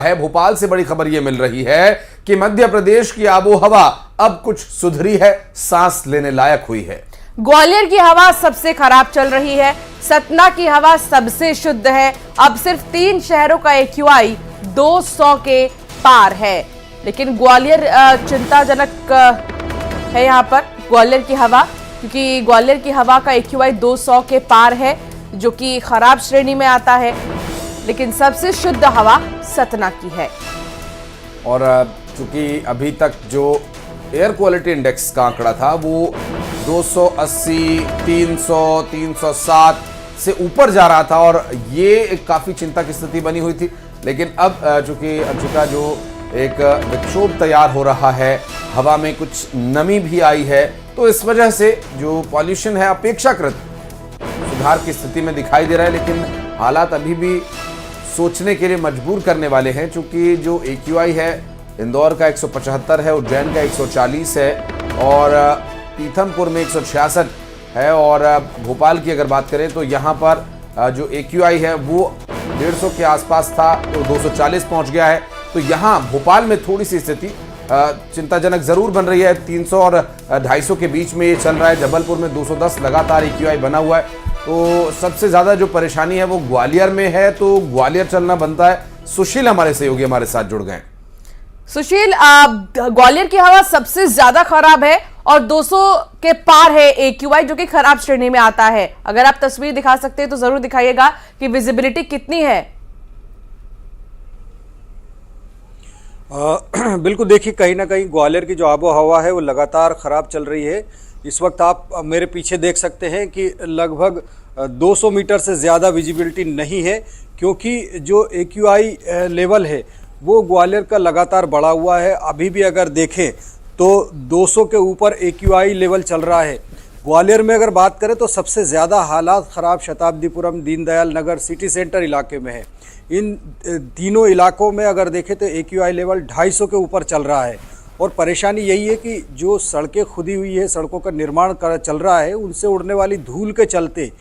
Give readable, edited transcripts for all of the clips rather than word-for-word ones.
है। भोपाल से बड़ी खबर यह मिल रही है कि मध्य प्रदेश की आबोहवा अब कुछ सुधरी है, सांस लेने लायक हुई है। ग्वालियर की हवा सबसे खराब चल रही है, सतना की हवा सबसे शुद्ध है। अब सिर्फ 3 शहरों का AQI 200 के पार है, लेकिन ग्वालियर चिंताजनक है। यहाँ पर ग्वालियर की हवा, क्योंकि ग्वालियर की हवा का AQI 200 के पार है, जो कि खराब श्रेणी में आता है, लेकिन सबसे शुद्ध हवा सतना की है। और चूंकि अभी तक जो एयर क्वालिटी इंडेक्स का आंकड़ा था वो 280, 300, 307 से ऊपर जा रहा था और ये एक काफी चिंता की स्थिति बनी हुई थी। लेकिन अब चूंकि अंशिका जो एक विक्षोभ तैयार हो रहा है, हवा में कुछ नमी भी आई है, तो इस वजह से जो पॉल्यूशन है अपेक्षाकृत सुधार की स्थिति में दिखाई दे रहा है। लेकिन हालात अभी भी सोचने के लिए मजबूर करने वाले हैं, चूंकि जो AQI है इंदौर का 175 है, उज्जैन का 140 है और पीथमपुर में 166 है। और भोपाल की अगर बात करें तो यहाँ पर जो AQI है वो 150 के आसपास था, तो 240 पहुँच गया है। तो यहाँ भोपाल में थोड़ी सी स्थिति चिंताजनक जरूर बन रही है। 300 और 250 के बीच में ये चल रहा है। जबलपुर में 210 लगातार AQI बना हुआ है। तो सबसे ज्यादा जो परेशानी है वो ग्वालियर में है, तो ग्वालियर चलना बनता है। सुशील हमारे सहयोगी हमारे साथ जुड़ गए। सुशील, ग्वालियर की हवा सबसे ज्यादा खराब है और 200 के पार है AQI, जो कि खराब श्रेणी में आता है। अगर आप तस्वीर दिखा सकते हैं तो जरूर दिखाइएगा कि विजिबिलिटी कितनी है। बिल्कुल, देखिए कहीं ना कहीं ग्वालियर की जो आबो हवा है वो लगातार ख़राब चल रही है। इस वक्त आप मेरे पीछे देख सकते हैं कि लगभग 200 मीटर से ज़्यादा विजिबिलिटी नहीं है, क्योंकि जो AQI लेवल है वो ग्वालियर का लगातार बढ़ा हुआ है। अभी भी अगर देखें तो 200 के ऊपर AQI लेवल चल रहा है। ग्वालियर में अगर बात करें तो सबसे ज़्यादा हालात ख़राब शताब्दीपुरम, दीनदयाल नगर, सिटी सेंटर इलाके में है। इन तीनों इलाकों में अगर देखें तो AQI लेवल 250 के ऊपर चल रहा है। और परेशानी यही है कि जो सड़कें खुदी हुई है, सड़कों का निर्माण चल रहा है, उनसे उड़ने वाली धूल के चलते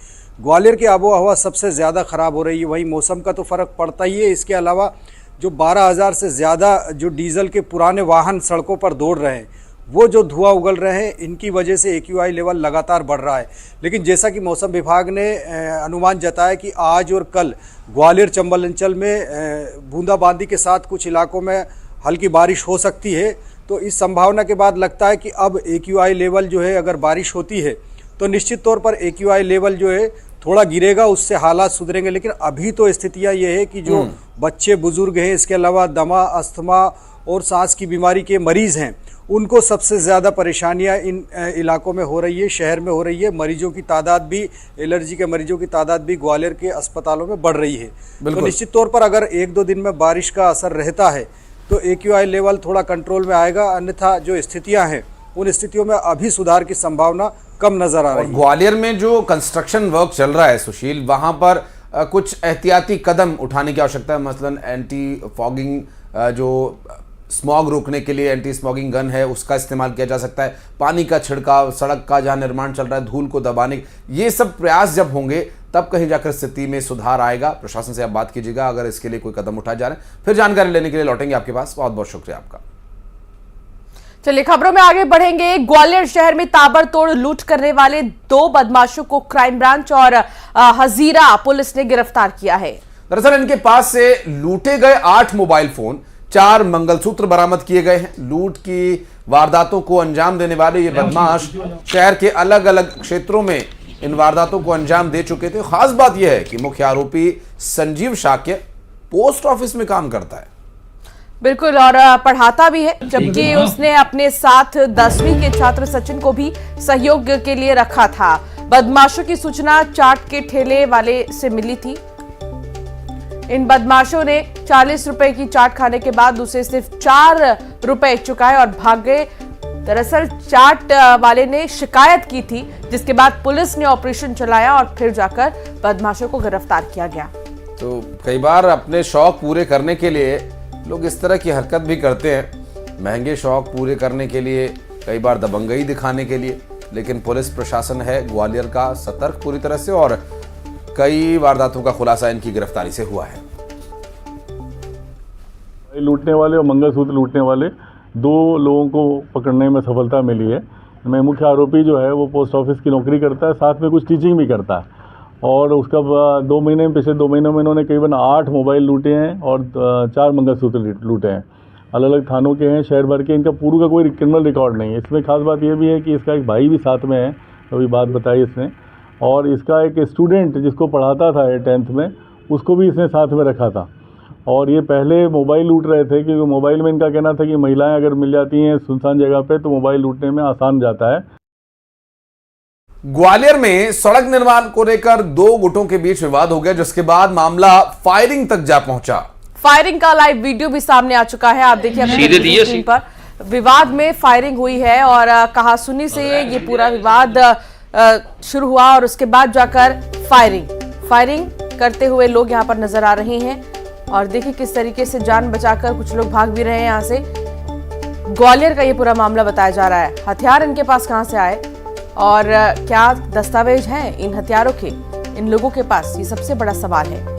ग्वालियर की आबो हवा सबसे ज़्यादा ख़राब हो रही है। वहीं मौसम का तो फ़र्क पड़ता ही है, इसके अलावा जो 12,000 से ज़्यादा जो डीजल के पुराने वाहन सड़कों पर दौड़ रहे हैं, वो जो धुआं उगल रहे हैं, इनकी वजह से AQI लेवल लगातार बढ़ रहा है। लेकिन जैसा कि मौसम विभाग ने अनुमान जताया कि आज और कल ग्वालियर चंबल अंचल में बूंदाबांदी के साथ कुछ इलाकों में हल्की बारिश हो सकती है। तो इस संभावना के बाद लगता है कि अब AQI लेवल जो है, अगर बारिश होती है तो निश्चित तौर पर AQI लेवल जो है थोड़ा गिरेगा, उससे हालात सुधरेंगे। लेकिन अभी तो स्थितियाँ ये है कि जो बच्चे बुजुर्ग हैं, इसके अलावा दमा, अस्थमा और सांस की बीमारी के मरीज़ हैं, उनको सबसे ज़्यादा परेशानियां इन इलाकों में हो रही है, शहर में हो रही है। मरीजों की तादाद भी, एलर्जी के मरीजों की तादाद भी ग्वालियर के अस्पतालों में बढ़ रही है। तो निश्चित तौर पर अगर 1-2 दिन में बारिश का असर रहता है तो AQI लेवल थोड़ा कंट्रोल में आएगा, अन्यथा जो स्थितियां हैं उन स्थितियों में अभी सुधार की संभावना कम नजर आ रही है। ग्वालियर में जो कंस्ट्रक्शन वर्क चल रहा है सुशील, वहां पर कुछ एहतियाती कदम उठाने की आवश्यकता है। मसलन एंटी फॉगिंग, जो स्मॉग रोकने के लिए एंटी स्मॉगिंग गन है, उसका इस्तेमाल किया जा सकता है। पानी का छिड़काव, सड़क का जहां निर्माण चल रहा है, धूल को दबाने, ये सब प्रयास जब होंगे तब कहीं जाकर स्थिति में सुधार आएगा। प्रशासन से आप बात कीजिएगा अगर इसके लिए कोई कदम उठाए जा रहे हैं। फिर जानकारी लेने के लिए लौटेंगे आपके पास। बहुत बहुत शुक्रिया आपका। चलिए खबरों में आगे बढ़ेंगे। ग्वालियर शहर में ताबड़तोड़ लूट करने वाले 2 बदमाशों को क्राइम ब्रांच और हजीरा पुलिस ने गिरफ्तार किया है। दरअसल इनके पास से लूटे गए 8 मोबाइल फोन, 4 मंगलसूत्र बरामद किए गए हैं। लूट की वारदातों को अंजाम देने वाले ये बदमाश शहर के अलग अलग क्षेत्रों में इन वारदातों को अंजाम दे चुके थे। खास बात यह है कि मुख्य आरोपी संजीव शाक्य पोस्ट ऑफिस में काम करता है। बिल्कुल, और पढ़ाता भी है, जबकि उसने अपने साथ 10वीं के छात्र सचिन को भी सहयोग के लिए रखा था। बदमाशों की सूचना चाट के ठेले वाले से मिली थी। इन बदमाशों ने 40 रुपए की चाट खाने के बाद उसे सिर्फ 4 रुपए चुकाए और भाग गए। दरअसल चाट वाले ने शिकायत की थी, जिसके बाद पुलिस ने ऑपरेशन चलाया और फिर जाकर बदमाशों को गिरफ्तार किया गया। तो कई बार अपने शौक पूरे करने के लिए लोग इस तरह की हरकत भी करते हैं, महंगे शौक पूरे करने के लिए, कई बार दबंगई दिखाने के लिए। लेकिन पुलिस प्रशासन है ग्वालियर का सतर्क पूरी तरह से और कई वारदातों का खुलासा इनकी गिरफ्तारी से हुआ है। लूटने वाले और मंगलसूत्र लूटने वाले 2 लोगों को पकड़ने में सफलता मिली है। मैं मुख्य आरोपी जो है वो पोस्ट ऑफिस की नौकरी करता है, साथ में कुछ टीचिंग भी करता है। और उसका पिछले 2 महीनों में इन्होंने करीबन 8 मोबाइल लूटे हैं और 4 मंगलसूत्र लूटे हैं। अलग अलग थानों के हैं, शहर भर के। इनका पूरा का कोई क्रिमिनल रिकॉर्ड नहीं है। इसमें खास बात यह भी है कि इसका एक भाई भी साथ में है, अभी बात बताई इसने। और इसका एक स्टूडेंट जिसको पढ़ाता था 10th में, उसको भी इसने साथ में रखा था। और ये पहले मोबाइल लूट रहे थे, क्योंकि मोबाइल में इनका कहना था कि महिलाएं अगर मिल जाती हैं सुनसान जगह पे तो मोबाइल लूटने में आसान जाता है। ग्वालियर में सड़क निर्माण को लेकर 2 गुटों के बीच विवाद हो गया, जिसके बाद मामला फायरिंग तक जा पहुंचा। फायरिंग का लाइव वीडियो भी सामने आ चुका है, आप देखिए अपनी स्क्रीन पर। विवाद में फायरिंग हुई है और कहासुनी से ये पूरा विवाद शुरू हुआ और उसके बाद जाकर फायरिंग करते हुए लोग यहाँ पर नजर आ रहे हैं। और देखिए किस तरीके से जान बचाकर कुछ लोग भाग भी रहे हैं यहाँ से। ग्वालियर का ये पूरा मामला बताया जा रहा है। हथियार इनके पास कहाँ से आए और क्या दस्तावेज हैं इन हथियारों के इन लोगों के पास, ये सबसे बड़ा सवाल है।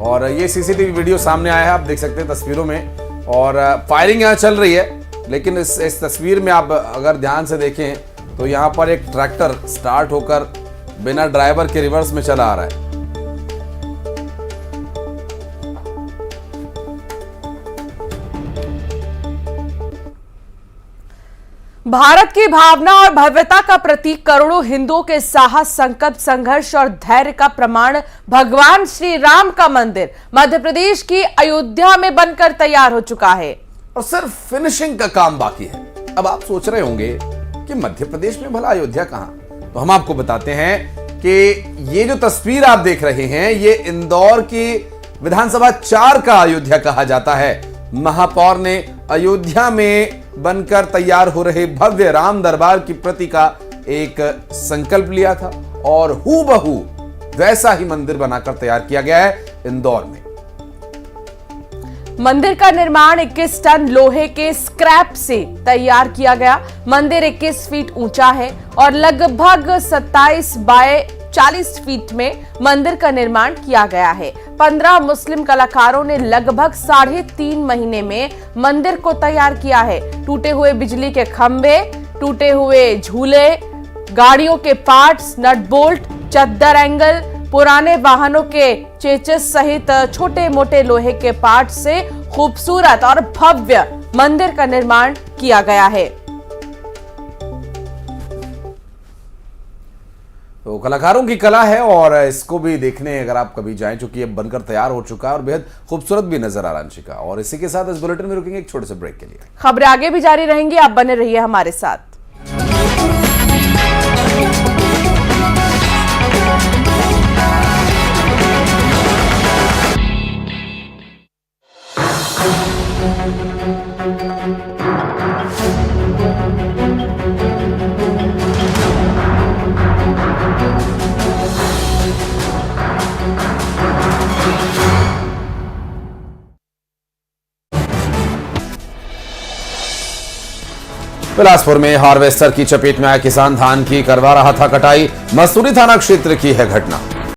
और ये सीसीटीवी वीडियो सामने आया है, आप देख सकते हैं तस्वीरों में। और फायरिंग यहाँ चल रही है, लेकिन इस तस्वीर में आप अगर ध्यान से देखें तो यहाँ पर एक ट्रैक्टर स्टार्ट होकर बिना ड्राइवर के रिवर्स में चला आ रहा है। भारत की भावना और भव्यता का प्रतीक, करोड़ों हिंदुओं के साहस, संकल्प, संघर्ष और धैर्य का प्रमाण भगवान श्री राम का मंदिर मध्य प्रदेश की अयोध्या में बनकर तैयार हो चुका है और सिर्फ फिनिशिंग का काम बाकी है। अब आप सोच रहे होंगे कि मध्य प्रदेश में भला अयोध्या कहां? तो हम आपको बताते हैं कि ये जो तस्वीर आप देख रहे हैं, ये इंदौर की विधानसभा 4 का अयोध्या कहा जाता है। महापौर ने अयोध्या में बनकर तैयार हो रहे भव्य राम दरबार की प्रति का एक संकल्प लिया था और हूबहू वैसा ही मंदिर बनाकर तैयार किया गया है इंदौर में। मंदिर का निर्माण 21 टन लोहे के स्क्रैप से तैयार किया गया। मंदिर 21 फीट ऊंचा है और लगभग 27 बाय 40 फीट में मंदिर का निर्माण किया गया है। 15 मुस्लिम कलाकारों ने लगभग 3.5 महीने में मंदिर को तैयार किया है। टूटे हुए बिजली के खंभे, टूटे हुए झूले, गाड़ियों के पार्ट्स, नट बोल्ट, चद्दर एंगल, पुराने वाहनों के चेचस सहित छोटे मोटे लोहे के पार्ट्स से खूबसूरत और भव्य मंदिर का निर्माण किया गया है। तो कलाकारों की कला है और इसको भी देखने अगर आप कभी जाएं, चूंकि ये बनकर तैयार हो चुका है और बेहद खूबसूरत भी नजर आ रहा है अंशिका। और इसी के साथ इस बुलेटिन में रुकेंगे एक छोटे से ब्रेक के लिए। खबरें आगे भी जारी रहेंगी, आप बने रहिए हमारे साथ। बिलासपुर में हार्वेस्टर की चपेट में आया किसान धान की करवा रहा था कटाई। मसूरी थाना क्षेत्र की है घटना।